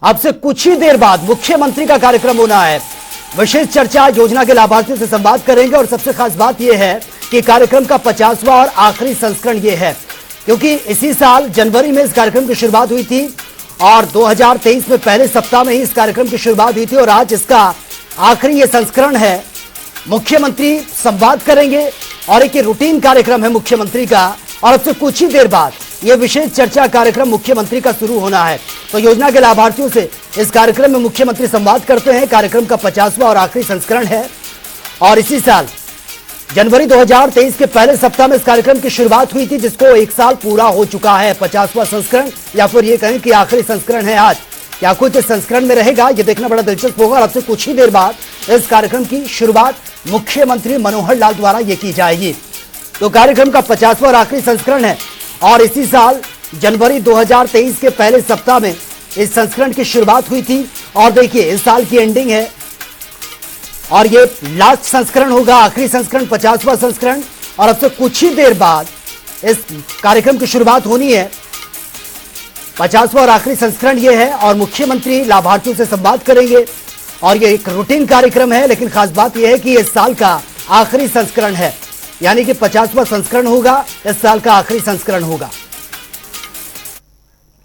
अब से कुछ ही देर बाद मुख्यमंत्री का कार्यक्रम होना है। विशेष चर्चा योजना के लाभार्थियों से संवाद करेंगे और सबसे खास बात यह है कि कार्यक्रम का 50वां और आखिरी संस्करण यह है, क्योंकि इसी साल जनवरी में इस कार्यक्रम की शुरुआत हुई थी और 2023 में पहले सप्ताह में ही इस कार्यक्रम की शुरुआत हुई थी और आज इसका आखिरी ये संस्करण है। मुख्यमंत्री संवाद करेंगे और एक रूटीन कार्यक्रम है मुख्यमंत्री का, और अब से कुछ ही देर बाद यह विशेष चर्चा कार्यक्रम मुख्यमंत्री का शुरू होना है। तो योजना के लाभार्थियों से इस कार्यक्रम में मुख्यमंत्री संवाद करते हैं। कार्यक्रम का 50वां और आखिरी संस्करण है और इसी साल जनवरी 2023 के पहले सप्ताह में इस कार्यक्रम की शुरुआत हुई थी, जिसको एक साल पूरा हो चुका है। 50वां संस्करण या फिर ये कहें कि आखिरी संस्करण है आज। क्या कुछ इस संस्करण में रहेगा, ये देखना बड़ा दिलचस्प होगा। और अब से कुछ ही देर बाद इस कार्यक्रम की शुरुआत मुख्यमंत्री मनोहर लाल द्वारा ये की जाएगी। तो कार्यक्रम का 50वां और आखिरी संस्करण है और इसी साल जनवरी 2023 के पहले सप्ताह में इस संस्करण की शुरुआत हुई थी। और देखिए इस साल की एंडिंग है और ये लास्ट संस्करण होगा, आखिरी संस्करण, 50वां संस्करण। और अब से कुछ ही देर बाद इस कार्यक्रम की शुरुआत होनी है। 50वां और आखिरी संस्करण ये है और मुख्यमंत्री लाभार्थियों से संवाद करेंगे और ये एक रूटीन कार्यक्रम है, लेकिन खास बात यह है कि इस साल का आखिरी संस्करण है, यानी कि 50वां संस्करण होगा, इस साल का आखिरी संस्करण होगा।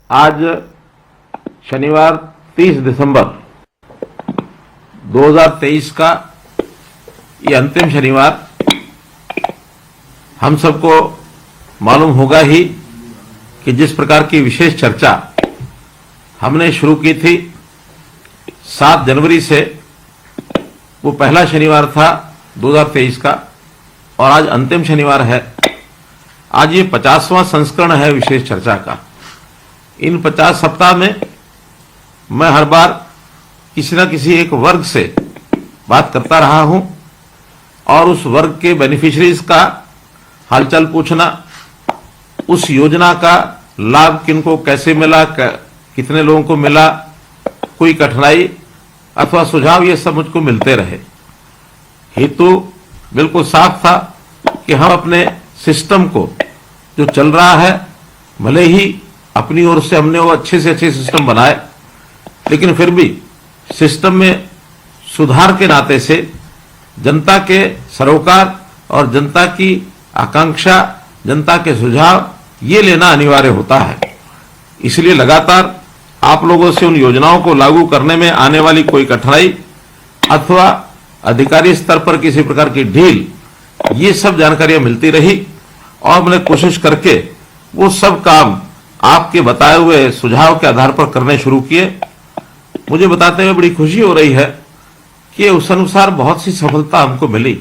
आज शनिवार 30 दिसंबर 2023 का ये अंतिम शनिवार, हम सबको मालूम होगा ही कि जिस प्रकार की विशेष चर्चा हमने शुरू की थी 7 जनवरी से, वो पहला शनिवार था 2023 का और आज अंतिम शनिवार है। आज ये 50वां संस्करण है विशेष चर्चा का। इन 50 सप्ताह में मैं हर बार किसी न किसी एक वर्ग से बात करता रहा हूं और उस वर्ग के बेनिफिशरीज का हालचाल पूछना, उस योजना का लाभ किनको कैसे मिला, कितने लोगों को मिला, कोई कठिनाई अथवा सुझाव, ये सब मुझको मिलते रहे। हेतु बिल्कुल साफ था कि हम अपने सिस्टम को जो चल रहा है, भले ही अपनी ओर से हमने वो अच्छे से अच्छे सिस्टम बनाए, लेकिन फिर भी सिस्टम में सुधार के नाते से जनता के सरोकार और जनता की आकांक्षा, जनता के सुझाव ये लेना अनिवार्य होता है। इसलिए लगातार आप लोगों से उन योजनाओं को लागू करने में आने वाली कोई कठिनाई अथवा अधिकारी स्तर पर किसी प्रकार की ढील, ये सब जानकारियां मिलती रही और हमने कोशिश करके वो सब काम आपके बताए हुए सुझाव के आधार पर करने शुरू किए। मुझे बताते हुए बड़ी खुशी हो रही है कि उस अनुसार बहुत सी सफलता हमको मिली।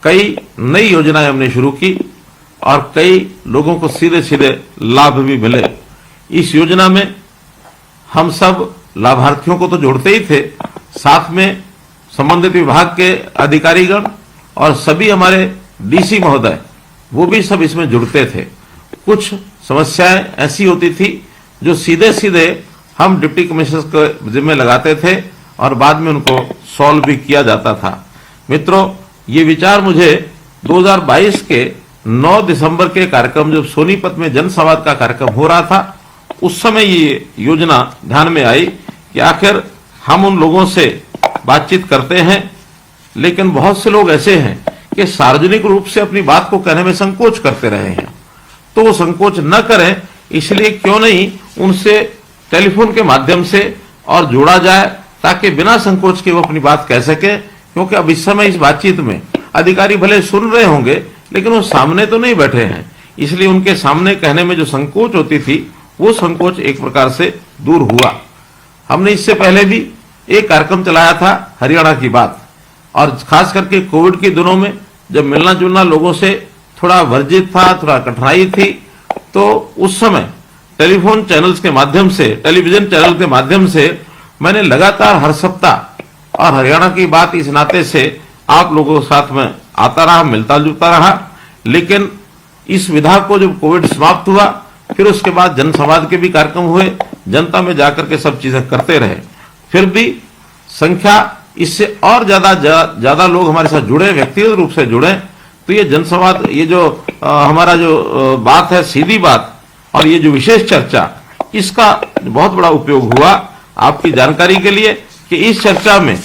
कई नई योजनाएं हमने शुरू की और कई लोगों को सीधे सीधे लाभ भी मिले। इस योजना में हम सब लाभार्थियों को तो जोड़ते ही थे, साथ में संबंधित विभाग के अधिकारीगण और सभी हमारे डीसी महोदय, वो भी सब इसमें जुड़ते थे। कुछ समस्याएं ऐसी होती थी जो सीधे सीधे हम डिप्टी कमिश्नर के जिम्मे लगाते थे और बाद में उनको सॉल्व भी किया जाता था। मित्रों, ये विचार मुझे 2022 के 9 दिसंबर के कार्यक्रम, जब सोनीपत में जनसंवाद का कार्यक्रम हो रहा था, उस समय ये योजना ध्यान में आई कि आखिर हम उन लोगों से बातचीत करते हैं, लेकिन बहुत से लोग ऐसे हैं कि सार्वजनिक रूप से अपनी बात को कहने में संकोच करते रहे हैं। तो वो संकोच न करें, इसलिए क्यों नहीं उनसे टेलीफोन के माध्यम से और जोड़ा जाए, ताकि बिना संकोच के वो अपनी बात कह सके। क्योंकि अब इस समय इस बातचीत में अधिकारी भले सुन रहे होंगे, लेकिन वो सामने तो नहीं बैठे हैं, इसलिए उनके सामने कहने में जो संकोच होती थी, वो संकोच एक प्रकार से दूर हुआ। हमने इससे पहले भी एक कार्यक्रम चलाया था, हरियाणा की बात, और खास करके कोविड के दिनों में जब मिलना जुलना लोगों से थोड़ा वर्जित था, थोड़ा कठिनाई थी, तो उस समय टेलीफोन चैनल्स के माध्यम से, टेलीविजन चैनल के माध्यम से मैंने लगातार हर सप्ताह और हरियाणा की बात इस नाते से आप लोगों के साथ में आता रहा, मिलता जुलता रहा। लेकिन इस विधा को जब कोविड समाप्त हुआ, फिर उसके बाद जनसंवाद के भी कार्यक्रम हुए, जनता में जाकर के सब चीजें करते रहे। फिर भी संख्या इससे और ज्यादा लोग हमारे साथ जुड़े, व्यक्तिगत रूप से जुड़े, तो ये जनसंवाद, ये जो हमारा जो बात है, सीधी बात, और ये जो विशेष चर्चा, इसका बहुत बड़ा उपयोग हुआ आपकी जानकारी के लिए कि इस चर्चा में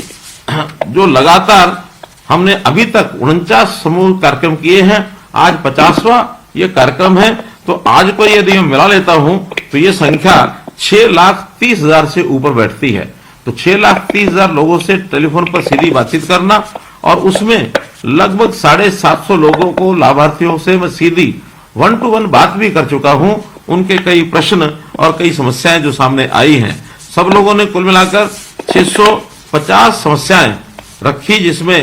जो लगातार हमने अभी तक 49 समूह कार्यक्रम किए हैं, आज 50वां ये कार्यक्रम है। तो आज को यदि मैं मिला लेता हूं तो ये संख्या 6,30,000 से ऊपर बैठती है। तो 6,30,000 लोगों से टेलीफोन पर सीधी बातचीत करना, और उसमें लगभग 750 लोगों को, लाभार्थियों से मैं सीधी 1-to-1 बात भी कर चुका हूं। उनके कई प्रश्न और कई समस्याएं जो सामने आई हैं, सब लोगों ने कुल मिलाकर 650 समस्याएं रखी, जिसमें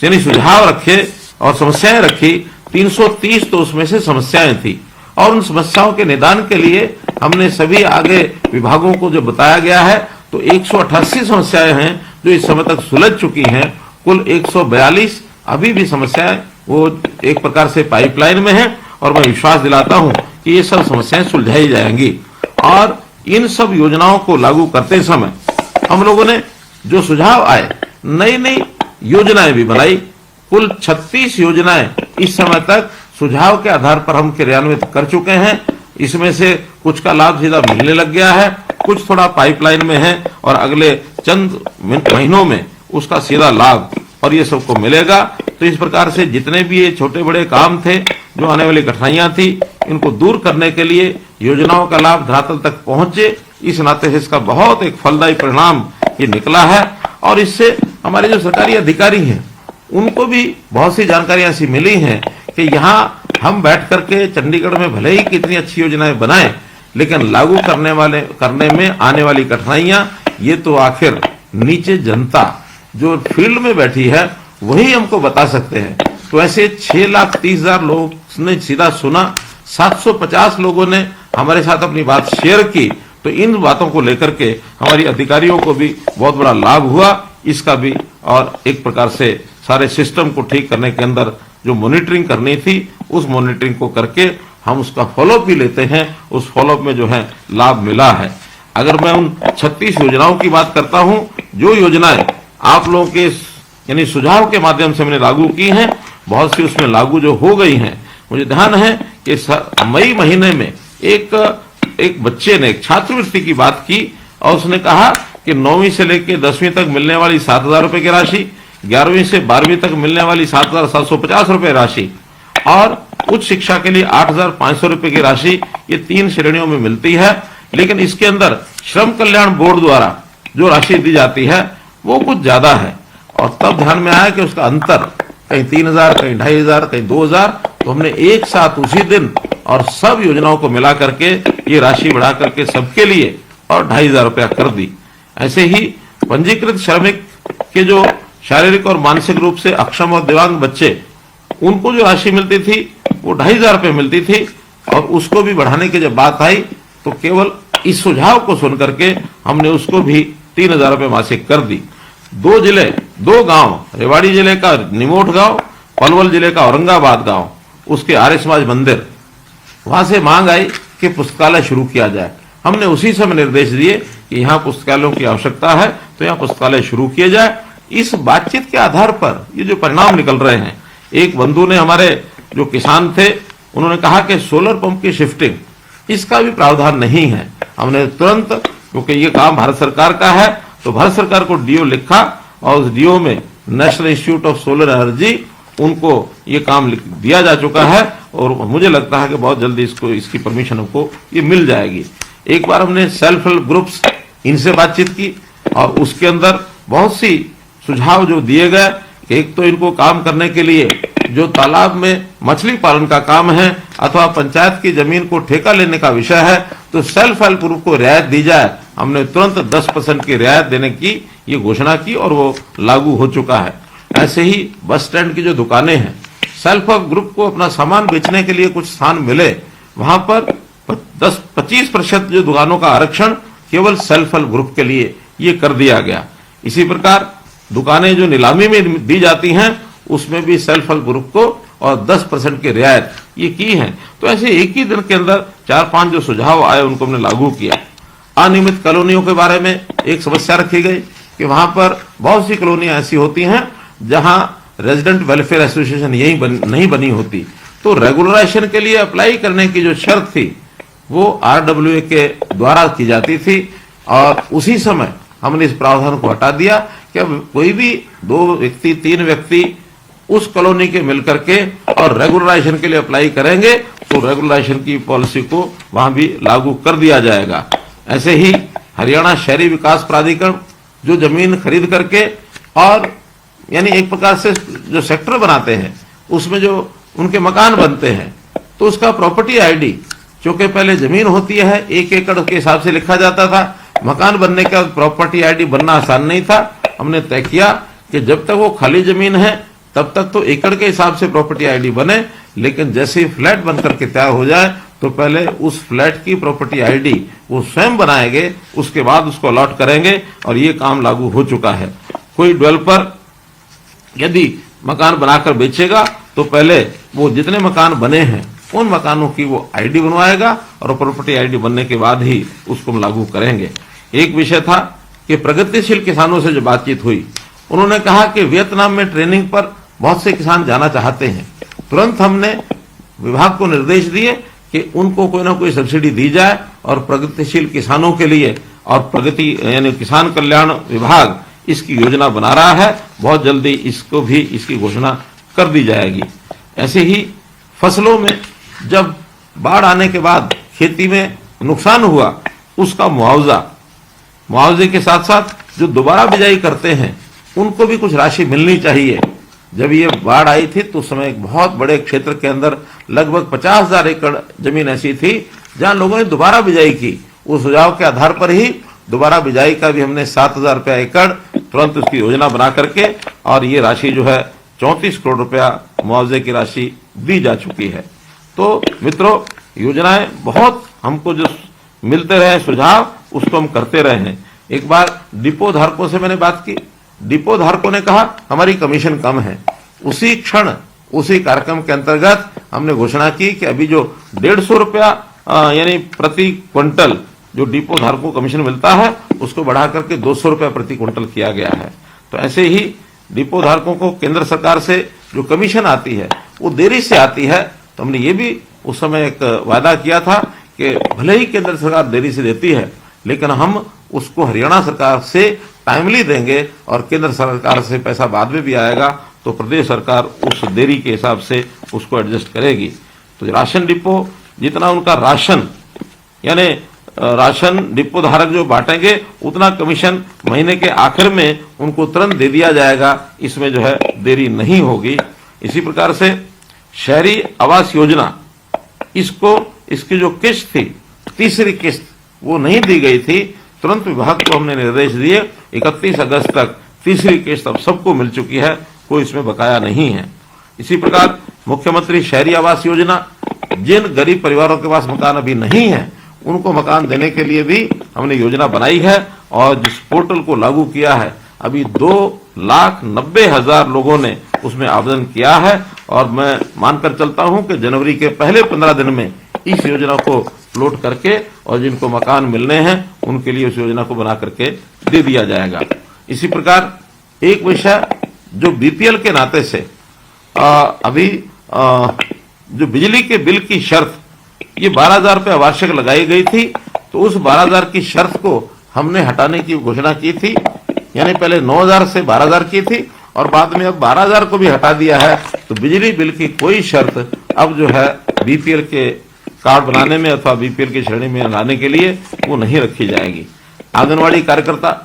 यानी सुझाव रखे और समस्याएं रखी। 330 तो उसमें से समस्याएं थी, और उन समस्याओं के निदान के लिए हमने सभी आगे विभागों को जो बताया गया है, तो 188 समस्याएं हैं जो इस समय तक सुलझ चुकी हैं। कुल 142 अभी भी समस्याएं वो एक प्रकार से पाइपलाइन में हैं, और मैं विश्वास दिलाता हूं कि ये सब समस्याएं सुलझाई जाएंगी। और इन सब योजनाओं को लागू करते समय हम लोगों ने जो सुझाव आए, नई नई योजनाएं भी बनाई। कुल 36 योजनाएं इस समय तक सुझाव के आधार पर हम क्रियान्वित कर चुके हैं। इसमें से कुछ का लाभ सीधा मिलने लग गया है, कुछ थोड़ा पाइपलाइन में है, और अगले चंद महीनों में उसका सीधा लाभ और ये सबको मिलेगा। तो इस प्रकार से जितने भी ये छोटे बड़े काम थे, जो आने वाली कठिनाइयां थी, इनको दूर करने के लिए योजनाओं का लाभ धरातल तक पहुंचे, इस नाते से इसका बहुत एक फलदायी परिणाम ये निकला है। और इससे हमारे जो सरकारी अधिकारी हैं, उनको भी बहुत सी जानकारियां ऐसी मिली हैं कि यहाँ हम बैठ करके चंडीगढ़ में भले ही कितनी अच्छी योजनाएं बनाएं, लेकिन लागू करने में आने वाली कठिनाइयां, ये तो आखिर नीचे जनता जो फील्ड में बैठी है वही हमको बता सकते हैं। तो ऐसे 6,30,000 लोगों ने सीधा सुना, 750 लोगों ने हमारे साथ अपनी बात शेयर की। तो इन बातों को लेकर के हमारी अधिकारियों को भी बहुत बड़ा लाभ हुआ इसका भी, और एक प्रकार से सारे सिस्टम को ठीक करने के अंदर जो मॉनिटरिंग करनी थी, उस मॉनिटरिंग को करके हम उसका फॉलोअप भी लेते हैं। उस फॉलोअप में जो है लाभ मिला है। अगर मैं उन 36 योजनाओं की बात करता हूं, जो योजनाएं आप लोगों के यानी सुझाव के माध्यम से मैंने लागू की हैं, बहुत सी उसमें लागू जो हो गई हैं। मुझे ध्यान है कि मई महीने में एक बच्चे ने एक छात्रवृत्ति की बात की, और उसने कहा कि 9वीं से लेकर 10वीं तक मिलने वाली 7,000 रुपए की राशि, 11वीं से 12वीं तक मिलने वाली 7,750 रुपए राशि, और उच्च शिक्षा के लिए 8,500 रुपए की राशि, ये 3 श्रेणियों में मिलती है। लेकिन इसके अंदर श्रम कल्याण बोर्ड द्वारा जो राशि दी जाती है वो कुछ ज्यादा है, और तब ध्यान में आया कि उसका अंतर कहीं 3,000, कहीं 2,500, कहीं 2,000। तो हमने एक साथ उसी दिन और सब योजनाओं को मिला करके ये राशि बढ़ा करके सबके लिए और 2,500 रुपया कर दी। ऐसे ही पंजीकृत श्रमिक के जो शारीरिक और मानसिक रूप से अक्षम और दिव्यांग बच्चे, उनको जो राशि मिलती थी वो 2,500 रुपये मिलती थी, और उसको भी बढ़ाने की जब बात आई तो केवल इस सुझाव को सुनकर के हमने उसको भी 3,000 रुपये मासिक कर दी। 2 गांव, रेवाड़ी जिले का निमोट गांव, पलवल जिले का औरंगाबाद गांव, उसके आर्य समाज मंदिर, वहां से मांग आई कि पुस्तकालय शुरू किया जाए। हमने उसी समय निर्देश दिए कि यहाँ पुस्तकालयों की आवश्यकता है, तो यहाँ पुस्तकालय शुरू किए जाए। इस बातचीत के आधार पर ये जो परिणाम निकल रहे हैं, एक बंधु ने, हमारे जो किसान थे, उन्होंने कहा कि सोलर पंप की शिफ्टिंग, इसका भी प्रावधान नहीं है। हमने तुरंत, क्योंकि ये काम भारत सरकार का है, तो भारत सरकार को डीओ लिखा, और उस डीओ में national institute of solar energy, उनको ये काम दिया जा चुका है, और मुझे लगता है कि बहुत जल्दी इसकी परमिशन हमको ये मिल जाएगी। एक बार हमने सेल्फ हेल्प ग्रुप्स, इनसे बातचीत की, और उसके अंदर बहुत सी सुझाव जो दिए गए, एक तो इनको काम करने के लिए जो तालाब में मछली पालन का काम है, अथवा पंचायत की जमीन को ठेका लेने का विषय है, तो सेल्फ हेल्प ग्रुप को रियायत दी जाए। हमने तुरंत 10% की रियायत देने की ये घोषणा की, और वो लागू हो चुका है। ऐसे ही बस स्टैंड की जो दुकानें हैं, सेल्फ हेल्प ग्रुप को अपना सामान बेचने के लिए कुछ स्थान मिले, वहां पर 10-25% जो दुकानों का आरक्षण केवल सेल्फ हेल्प ग्रुप के लिए ये कर दिया गया। इसी प्रकार दुकानें जो नीलामी में दी जाती हैं, उसमें भी सेल्फ हेल्प ग्रुप को और 10% की रियायत ये की है। तो ऐसे एक ही दिन के अंदर 4-5 जो सुझाव आए, उनको हमने लागू किया। अनियमित कॉलोनियों के बारे में एक समस्या रखी गई कि वहां पर बहुत सी कॉलोनियां ऐसी होती हैं जहां रेजिडेंट वेलफेयर एसोसिएशन नहीं बनी होती, तो रेगुलराइजेशन के लिए अप्लाई करने की जो शर्त थी वो RWA के द्वारा की जाती थी, और उसी समय हमने इस प्रावधान को हटा दिया कि अब कोई भी 2 व्यक्ति 3 व्यक्ति उस कॉलोनी के मिलकर के और रेगुलराइजेशन के लिए अप्लाई करेंगे तो रेगुलराइजेशन की पॉलिसी को वहां भी लागू कर दिया जाएगा। ऐसे ही हरियाणा शहरी विकास प्राधिकरण जो जमीन खरीद करके और यानी एक प्रकार से जो सेक्टर बनाते हैं उसमें जो उनके मकान बनते हैं तो उसका प्रॉपर्टी आईडी, चूंकि पहले जमीन होती है 1 एकड़ के हिसाब से लिखा जाता था, मकान बनने का प्रॉपर्टी आईडी बनना आसान नहीं था। हमने तय किया कि जब तक वो खाली जमीन है तब तक तो एकड़ के हिसाब से प्रॉपर्टी आईडी बने, लेकिन जैसे ही फ्लैट बनकर के तैयार हो जाए तो पहले उस फ्लैट की प्रॉपर्टी आईडी वो स्वयं बनाएंगे, उसके बाद उसको अलॉट करेंगे और ये काम लागू हो चुका है। कोई डेवलपर यदि मकान बनाकर बेचेगा तो पहले वो जितने मकान बने हैं उन मकानों की वो आईडी बनवाएगा और प्रॉपर्टी आईडी बनने के बाद ही उसको हम लागू करेंगे। एक विषय था कि प्रगतिशील किसानों से जो बातचीत हुई, उन्होंने कहा कि वियतनाम में ट्रेनिंग पर बहुत से किसान जाना चाहते हैं। तुरंत हमने विभाग को निर्देश दिए कि उनको कोई ना कोई सब्सिडी दी जाए और प्रगतिशील किसानों के लिए और प्रगति यानी किसान कल्याण विभाग इसकी योजना बना रहा है, बहुत जल्दी इसको भी इसकी घोषणा कर दी जाएगी। ऐसे ही फसलों में जब बाढ़ आने के बाद खेती में नुकसान हुआ उसका मुआवजे के साथ साथ जो दोबारा बिजाई करते हैं उनको भी कुछ राशि मिलनी चाहिए। जब ये बाढ़ आई थी तो उस समय एक बहुत बड़े क्षेत्र के अंदर लगभग 50,000 एकड़ जमीन ऐसी थी जहां लोगों ने दोबारा बिजाई की। उस सुझाव के आधार पर ही दोबारा बिजाई का भी हमने 7,000 रुपया एकड़ तुरंत उसकी योजना बना करके और ये राशि जो है 34 करोड़ रुपया मुआवजे की राशि दी जा चुकी है। तो मित्रों, योजनाएं बहुत हमको जो मिलते रहे सुझाव उसको हम करते रहे हैं। एक बार डिपो धारकों से मैंने बात की, डिपो धारकों ने कहा हमारी कमीशन कम है। उसी क्षण उसी कार्यक्रम के अंतर्गत हमने घोषणा की कि अभी जो 150 रुपया यानी प्रति क्विंटल जो डिपो धारकों को कमीशन मिलता है उसको बढ़ा करके 200 रुपया प्रति क्विंटल किया गया है। तो ऐसे ही डिपो धारकों को केंद्र सरकार से जो कमीशन आती है वो देरी से आती है। तो हमने ये भी उस समय एक वादा किया था कि भले ही केंद्र सरकार देरी से देती है लेकिन हम उसको हरियाणा सरकार से टाइमली देंगे और केंद्र सरकार से पैसा बाद में भी आएगा तो प्रदेश सरकार उस देरी के हिसाब से उसको एडजस्ट करेगी। तो राशन डिपो जितना उनका राशन यानी राशन डिपो धारक जो बांटेंगे उतना कमीशन महीने के आखिर में उनको तुरंत दे दिया जाएगा, इसमें जो है देरी नहीं होगी। इसी प्रकार से शहरी आवास योजना इसकी जो किस्त थी तीसरी किस्त वो नहीं दी गई थी, तुरंत विभाग को हमने निर्देश दिए 31 अगस्त तक तीसरी किस्त अब सबको मिल चुकी है, कोई इसमें बकाया नहीं है। इसी प्रकार मुख्यमंत्री शहरी आवास योजना जिन गरीब परिवारों के पास मकान अभी नहीं है उनको मकान देने के लिए भी हमने योजना बनाई है और जिस पोर्टल को लागू किया है अभी 2,90,000 लोगों ने उसमें आवेदन किया है और मैं मानकर चलता हूं कि जनवरी के पहले 15 दिन में इस योजना को अपलोड करके और जिनको मकान मिलने हैं उनके लिए उस योजना को बना करके दे दिया जाएगा। इसी प्रकार एक विषय जो बीपीएल के नाते से अभी जो बिजली के बिल की शर्त ये 12,000 रुपये वार्षिक लगाई गई थी, तो उस 12,000 की शर्त को हमने हटाने की घोषणा की थी। यानी पहले 9,000 से 12,000 की थी और बाद में अब 12,000 को भी हटा दिया है। तो बिजली बिल की कोई शर्त अब जो है बीपीएल के कार्ड बनाने में अथवा बीपीएल की श्रेणी में लाने के लिए वो नहीं रखी जाएगी। आंगनवाड़ी कार्यकर्ता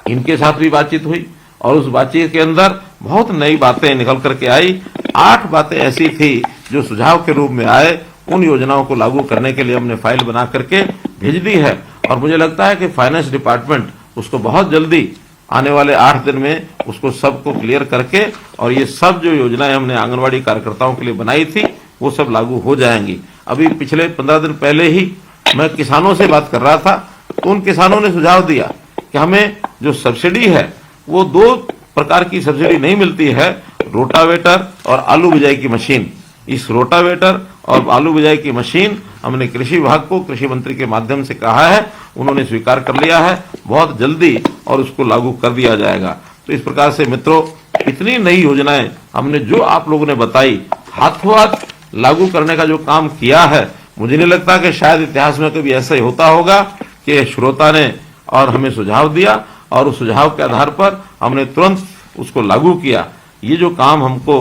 इनके साथ भी बातचीत हुई और उस बातचीत के अंदर बहुत नई बातें निकल करके आई। 8 बातें ऐसी थी जो सुझाव के रूप में आए, उन योजनाओं को लागू करने के लिए हमने फाइल बना करके भेज दी है और मुझे लगता है कि फाइनेंस डिपार्टमेंट उसको बहुत जल्दी आने वाले 8 दिन में उसको सबको क्लियर करके और ये सब जो योजनाएं हमने आंगनवाड़ी कार्यकर्ताओं के लिए बनाई थी वो सब लागू हो जाएंगी। अभी पिछले 15 दिन पहले ही मैं किसानों से बात कर रहा था तो उन किसानों ने सुझाव दिया कि हमें जो सब्सिडी है वो 2 प्रकार की सब्सिडी नहीं मिलती है, रोटावेटर और आलू बिजाई की मशीन। इस रोटावेटर और आलू बिजाई की मशीन हमने कृषि विभाग को कृषि मंत्री के माध्यम से कहा है, उन्होंने स्वीकार कर लिया है बहुत जल्दी और उसको लागू कर दिया जाएगा। तो इस प्रकार से मित्रों इतनी नई योजनाएं हमने जो आप लोगों ने बताई हाथों हाथ लागू करने का जो काम किया है, मुझे नहीं लगता कि शायद इतिहास में कभी ऐसा ही होता होगा कि श्रोता ने और हमें सुझाव दिया और उस सुझाव के आधार पर हमने तुरंत उसको लागू किया। ये जो काम हमको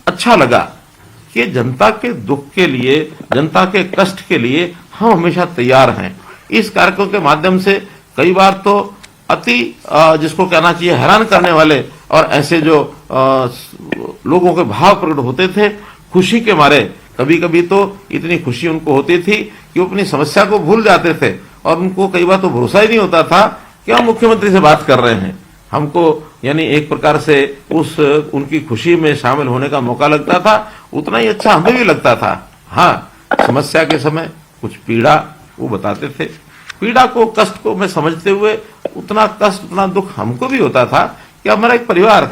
अच्छा लगा कि जनता के दुख के लिए, जनता के कष्ट के लिए हम हमेशा तैयार हैं। इस कार्यक्रम के माध्यम से कई बार तो अति जिसको कहना चाहिए हैरान करने वाले और ऐसे जो लोगों के भाव प्रकट होते थे खुशी के मारे, कभी कभी तो इतनी खुशी उनको होती थी कि वो अपनी समस्या को भूल जाते थे और उनको कई बार तो भरोसा ही नहीं होता था कि हम मुख्यमंत्री से बात कर रहे हैं। हमको यानी एक प्रकार से उस उनकी खुशी में शामिल होने का मौका लगता था, उतना ही अच्छा हमें भी लगता था। हाँ, समस्या के समय कुछ पीड़ा वो बताते थे, पीड़ा को, कष्ट को मैं समझते हुए उतना कष्ट, उतना दुख हमको भी होता था कि हमारा एक परिवार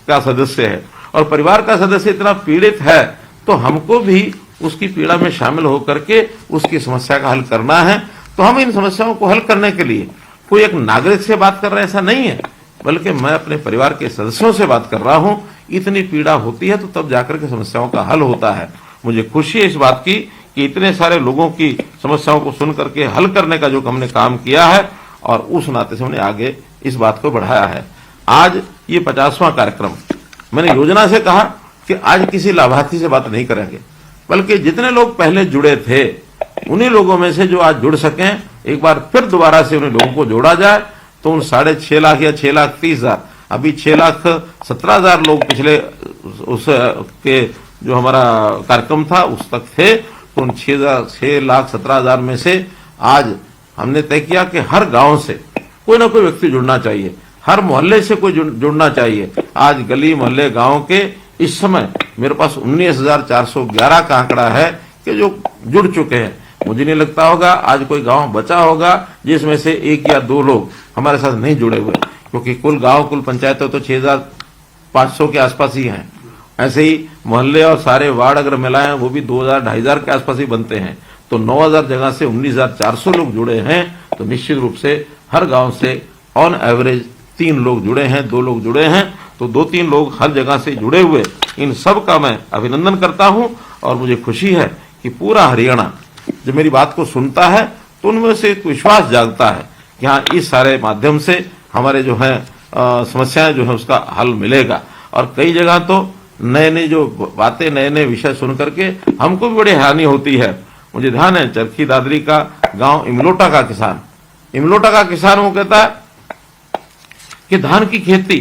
का सदस्य है और परिवार का सदस्य इतना पीड़ित है तो हमको भी उसकी पीड़ा में शामिल होकर के उसकी समस्या का हल करना है। तो हम इन समस्याओं को हल करने के लिए कोई एक नागरिक से बात कर रहे हैं ऐसा नहीं है, बल्कि मैं अपने परिवार के सदस्यों से बात कर रहा हूं। इतनी पीड़ा होती है तो तब जाकर के समस्याओं का हल होता है। मुझे खुशी है इस बात की कि इतने सारे लोगों की समस्याओं को सुन करके हल करने का जो हमने काम किया है और उस नाते से हमने आगे इस बात को बढ़ाया है। आज ये 50वां कार्यक्रम, मैंने योजना से कहा कि आज किसी लाभार्थी से बात नहीं करेंगे, बल्कि जितने लोग पहले जुड़े थे उन्हीं लोगों में से जो आज जुड़ सकें, एक बार फिर दोबारा से उन्हीं लोगों को जोड़ा जाए। तो उन 6.5 लाख या 6,30,000, अभी 6,17,000 लोग पिछले उस के जो हमारा कार्यक्रम था उस तक थे। तो उन 6,17,000 में से आज हमने तय किया कि हर गांव से कोई ना कोई व्यक्ति जुड़ना चाहिए, हर मोहल्ले से कोई जुड़ना चाहिए। आज गली मोहल्ले गांव के इस समय मेरे पास 19,411 का आंकड़ा है कि जो जुड़ चुके हैं। मुझे नहीं लगता होगा आज कोई गांव बचा होगा जिसमें से 1 या 2 लोग हमारे साथ नहीं जुड़े हुए, क्योंकि कुल गांव, कुल पंचायतें तो 6,500 के आसपास ही हैं। ऐसे ही मोहल्ले और सारे वार्ड अगर मिलाएं वो भी 2,000-2,500 के आसपास ही बनते हैं। तो 9,000 जगह से 19,400 लोग जुड़े हैं। तो निश्चित रूप से हर गांव से ऑन एवरेज 3 लोग जुड़े हैं, 2 लोग जुड़े हैं, तो 2-3 लोग हर जगह से जुड़े हुए, इन सब का मैं अभिनंदन करता हूं। और मुझे खुशी है कि पूरा हरियाणा जब मेरी बात को सुनता है तो उनमें से एक विश्वास जागता है कि हाँ, इस सारे माध्यम से हमारे जो है समस्याएं जो है उसका हल मिलेगा। और कई जगह तो नए नए जो बातें, नए नए विषय सुन करके हमको भी बड़ी हैरानी होती है। मुझे ध्यान है चरखी दादरी का गांव इमलोटा का किसान वो कहता है कि धान की खेती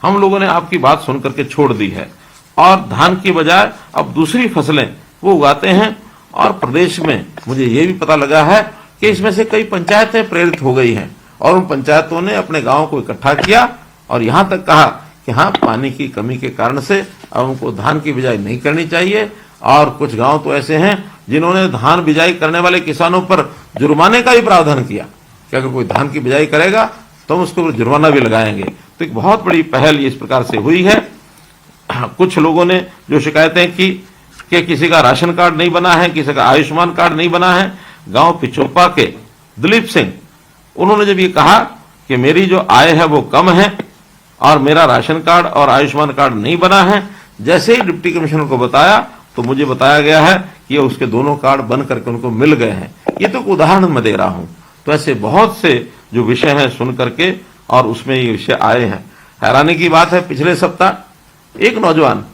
हम लोगों ने आपकी बात सुन करके छोड़ दी है और धान की बजाय अब दूसरी फसलें वो उगाते हैं। और प्रदेश में मुझे ये भी पता लगा है कि इसमें से कई पंचायतें प्रेरित हो गई हैं और उन पंचायतों ने अपने गांव को इकट्ठा किया और यहां तक कहा कि हाँ, पानी की कमी के कारण से अब उनको धान की बिजाई नहीं करनी चाहिए। और कुछ गांव तो ऐसे हैं जिन्होंने धान बिजाई करने वाले किसानों पर जुर्माने का भी प्रावधान किया कि अगर कोई धान की बिजाई करेगा तो हम उसको जुर्माना भी लगाएंगे। तो एक बहुत बड़ी पहल इस प्रकार से हुई है। कुछ लोगों ने जो शिकायतें की कि किसी का राशन कार्ड नहीं बना है, किसी का आयुष्मान कार्ड नहीं बना है, गांव पिछोपा के दिलीप सिंह, उन्होंने जब ये कहा कि मेरी जो आय है वो कम है और मेरा राशन कार्ड और आयुष्मान कार्ड नहीं बना है, जैसे ही डिप्टी कमिश्नर को बताया तो मुझे बताया गया है कि ये उसके दोनों कार्ड बन करके उनको मिल गए हैं। ये तो उदाहरण मैं दे रहा हूं। तो ऐसे बहुत से जो विषय हैं सुन करके और उसमें ये विषय आए हैं। हैरानी की बात है, पिछले सप्ताह एक नौजवान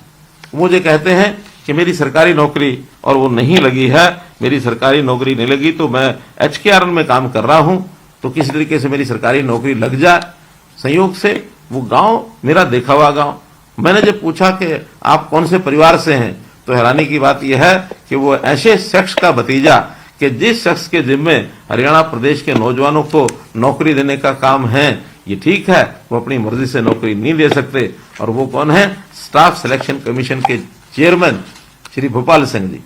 मुझे कहते हैं कि मेरी सरकारी नौकरी और वो नहीं लगी है, मेरी सरकारी नौकरी नहीं लगी तो मैं HKRN में काम कर रहा हूं, तो किसी तरीके से मेरी सरकारी नौकरी लग जाए। संयोग से वो गांव मेरा देखा हुआ गांव। मैंने जब पूछा कि आप कौन से परिवार से हैं, तो हैरानी की बात यह है कि वो ऐसे शख्स का भतीजा कि जिस शख्स के जिम्मे हरियाणा प्रदेश के नौजवानों को नौकरी देने का काम है। ये ठीक है, वो अपनी मर्जी से नौकरी नहीं दे सकते। और वो कौन है? स्टाफ सिलेक्शन कमीशन के चेयरमैन श्री भोपाल सिंह जी।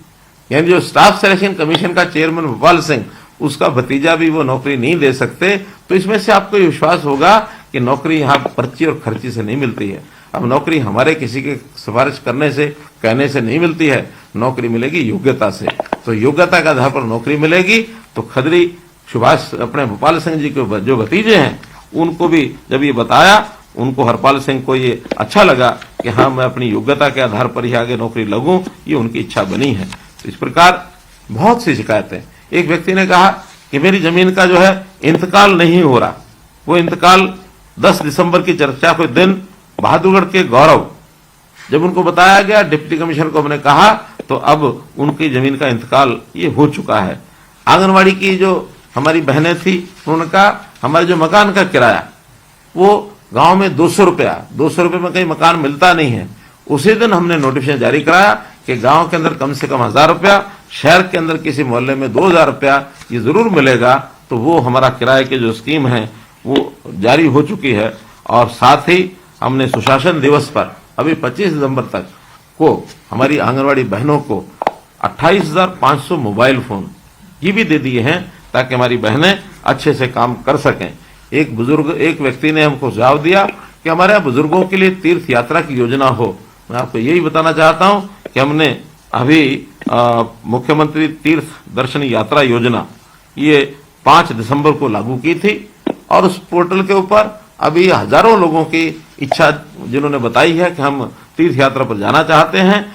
यानी जो स्टाफ सिलेक्शन कमीशन का चेयरमैन भोपाल सिंह, उसका भतीजा भी वो नौकरी नहीं दे सकते। तो इसमें से आपको विश्वास होगा कि नौकरी यहाँ पर्ची और खर्ची से नहीं मिलती है। अब नौकरी हमारे किसी के सिफारिश करने से, कहने से नहीं मिलती है। नौकरी मिलेगी योग्यता से। तो योग्यता के आधार पर नौकरी मिलेगी। तो खदरी सुभाष अपने भोपाल सिंह जी के जो भतीजे हैं, उनको भी जब ये बताया, उनको हरपाल सिंह को ये अच्छा लगा कि हाँ, मैं अपनी योग्यता के आधार पर ही आगे नौकरी लगूं, ये उनकी इच्छा बनी है। तो इस प्रकार बहुत सी शिकायतें। एक व्यक्ति ने कहा कि मेरी जमीन का जो है इंतकाल नहीं हो रहा। वो इंतकाल 10 दिसंबर की चर्चा के दिन बहादुरगढ़ के गौरव, जब उनको बताया गया, डिप्टी कमिश्नर को हमने कहा, तो अब उनकी जमीन का इंतकाल ये हो चुका है। आंगनवाड़ी की जो हमारी बहनें थी, उनका हमारे जो मकान का किराया, वो गांव में 200 रुपये में कहीं मकान मिलता नहीं है। उसी दिन हमने नोटिफिकेशन जारी कराया कि गांव के अंदर कम से कम 1000 रुपया, शहर के अंदर किसी मोहल्ले में 2000 रुपया ये जरूर मिलेगा। तो वो हमारा किराए की जो स्कीम है वो जारी हो चुकी है। और साथ ही हमने सुशासन दिवस पर अभी 25 दिसंबर तक को हमारी आंगनवाड़ी बहनों को 28,500 मोबाइल फोन ये भी दे दिए हैं, ताकि हमारी बहनें अच्छे से काम कर सकें। एक व्यक्ति ने हमको सुझाव दिया कि हमारे यहाँ बुजुर्गों के लिए तीर्थ यात्रा की योजना हो। मैं आपको यही बताना चाहता हूं कि हमने अभी मुख्यमंत्री तीर्थ दर्शन यात्रा योजना ये 5 दिसंबर को लागू की थी, और उस पोर्टल के ऊपर अभी हजारों लोगों की इच्छा जिन्होंने बताई है कि हम तीर्थ यात्रा पर जाना चाहते हैं।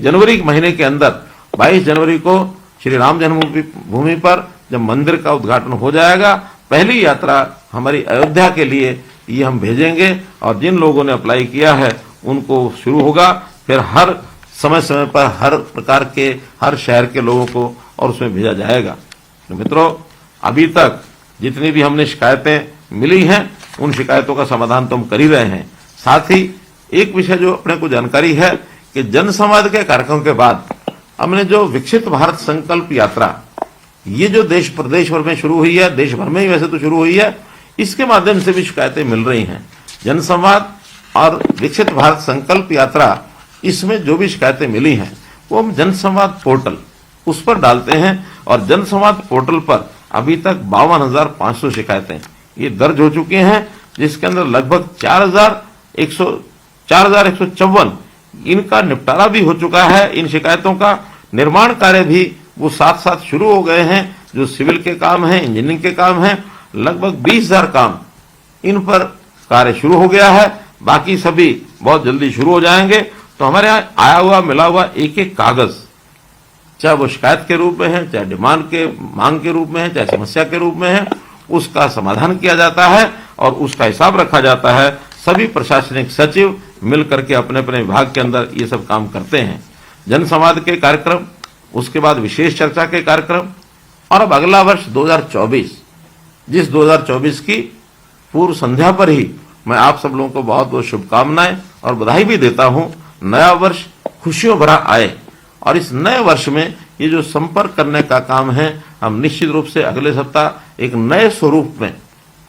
जनवरी के महीने के अंदर 22 जनवरी को श्री राम जन्मभूमि पर जब मंदिर का उद्घाटन हो जाएगा, पहली यात्रा हमारी अयोध्या के लिए ये हम भेजेंगे। और जिन लोगों ने अप्लाई किया है उनको शुरू होगा, फिर हर समय समय पर हर प्रकार के हर शहर के लोगों को और उसमें भेजा जाएगा। तो मित्रों, अभी तक जितनी भी हमने शिकायतें मिली हैं उन शिकायतों का समाधान तो हम कर ही रहे हैं। साथ ही एक विषय जो अपने को जानकारी है कि जनसंवाद के कार्यक्रम के बाद हमने जो विकसित भारत संकल्प यात्रा ये जो देश प्रदेश भर में शुरू हुई है, देश भर में ही वैसे तो शुरू हुई है, इसके माध्यम से भी शिकायतें मिल रही हैं। जनसंवाद और विकसित भारत संकल्प यात्रा, इसमें जो भी शिकायतें मिली हैं वो हम जनसंवाद पोर्टल उस पर डालते हैं, और जनसंवाद पोर्टल पर अभी तक 52,500 शिकायतें ये दर्ज हो चुकी हैं, जिसके अंदर लगभग 4,154 इनका निपटारा भी हो चुका है। इन शिकायतों का निर्माण कार्य भी वो साथ साथ शुरू हो गए हैं। जो सिविल के काम हैं, इंजीनियरिंग के काम हैं, लगभग 20,000 काम इन पर कार्य शुरू हो गया है। बाकी सभी बहुत जल्दी शुरू हो जाएंगे। तो हमारे यहाँ आया हुआ मिला हुआ एक एक कागज, चाहे वो शिकायत के रूप में है, चाहे डिमांड के मांग के रूप में है, चाहे समस्या के रूप में है, उसका समाधान किया जाता है और उसका हिसाब रखा जाता है। सभी प्रशासनिक सचिव मिलकर के अपने अपने विभाग के अंदर ये सब काम करते हैं। जनसंवाद के कार्यक्रम, उसके बाद विशेष चर्चा के कार्यक्रम, और अब अगला वर्ष 2024, जिस 2024 की पूर्व संध्या पर ही मैं आप सब लोगों को बहुत बहुत शुभकामनाएं और बधाई भी देता हूं। नया वर्ष खुशियों भरा आए, और इस नए वर्ष में ये जो संपर्क करने का काम है, हम निश्चित रूप से अगले सप्ताह एक नए स्वरूप में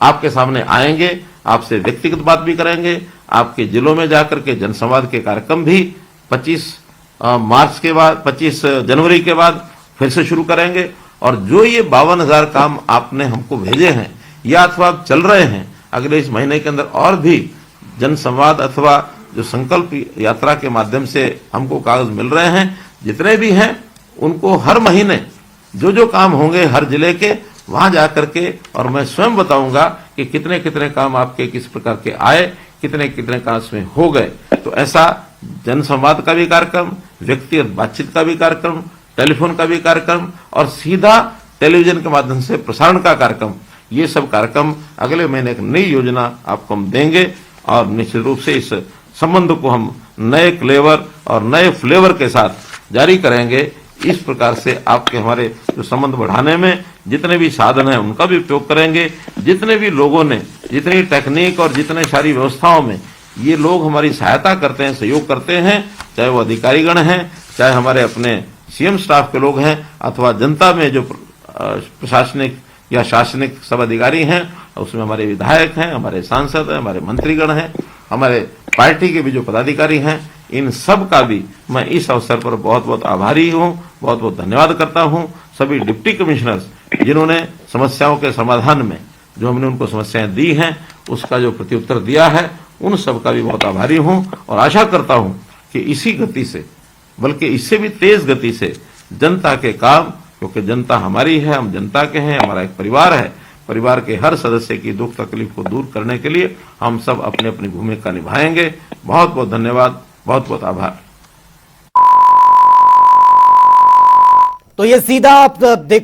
आपके सामने आएंगे, आपसे व्यक्तिगत बात भी करेंगे। आपके जिलों में जाकर के जनसंवाद के कार्यक्रम भी 25 जनवरी के बाद फिर से शुरू करेंगे। और जो ये 52,000 काम आपने हमको भेजे हैं या अथवा आप चल रहे हैं, अगले इस महीने के अंदर और भी जनसंवाद अथवा जो संकल्प यात्रा के माध्यम से हमको कागज मिल रहे हैं, जितने भी हैं उनको हर महीने जो जो काम होंगे हर जिले के, वहां जाकर के और मैं स्वयं बताऊंगा कि कितने कितने काम आपके किस प्रकार के आए, कितने कितने काम इसमें हो गए। तो ऐसा जनसंवाद का भी कार्यक्रम, व्यक्तिगत बातचीत का भी कार्यक्रम, टेलीफोन का भी कार्यक्रम और सीधा टेलीविजन के माध्यम से प्रसारण का कार्यक्रम, ये सब कार्यक्रम अगले महीने एक नई योजना आपको हम देंगे। और निश्चित रूप से इस संबंध को हम नए क्लेवर और नए फ्लेवर के साथ जारी करेंगे। इस प्रकार से आपके हमारे जो संबंध बढ़ाने में जितने भी साधन हैं उनका भी उपयोग करेंगे। जितने भी लोगों ने जितनी टेक्निक और जितने सारी व्यवस्थाओं में ये लोग हमारी सहायता करते हैं, सहयोग करते हैं, चाहे वो अधिकारीगण हैं, चाहे हमारे अपने सीएम स्टाफ के लोग हैं, अथवा जनता में जो प्रशासनिक या शासनिक सब अधिकारी हैं, उसमें हमारे विधायक हैं, हमारे सांसद हैं, हमारे मंत्रीगण हैं, हमारे पार्टी के भी जो पदाधिकारी हैं, इन सब का भी मैं इस अवसर पर बहुत बहुत आभारी हूं, बहुत बहुत धन्यवाद करता हूं। सभी डिप्टी कमिश्नर्स जिन्होंने समस्याओं के समाधान में जो हमने उनको समस्याएं दी हैं उसका जो प्रत्युत्तर दिया है, उन सब का भी बहुत आभारी हूं। और आशा करता हूं कि इसी गति से, बल्कि इससे भी तेज गति से जनता के काम, क्योंकि जनता हमारी है, हम जनता के हैं, हमारा एक परिवार है, परिवार के हर सदस्य की दुख तकलीफ को दूर करने के लिए हम सब अपने अपनी भूमिका निभाएंगे। बहुत बहुत धन्यवाद, बहुत बहुत आभार। तो ये सीधा आप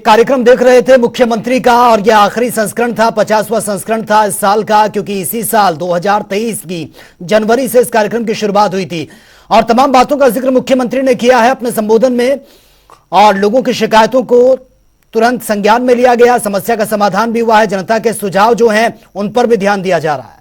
कार्यक्रम देख रहे थे मुख्यमंत्री का, और ये आखिरी संस्करण था, 50वां संस्करण था इस साल का, क्योंकि इसी साल 2023 की जनवरी से इस कार्यक्रम की शुरुआत हुई थी। और तमाम बातों का जिक्र मुख्यमंत्री ने किया है अपने संबोधन में, और लोगों की शिकायतों को तुरंत संज्ञान में लिया गया, समस्या का समाधान भी हुआ है, जनता के सुझाव जो हैं उन पर भी ध्यान दिया जा रहा है।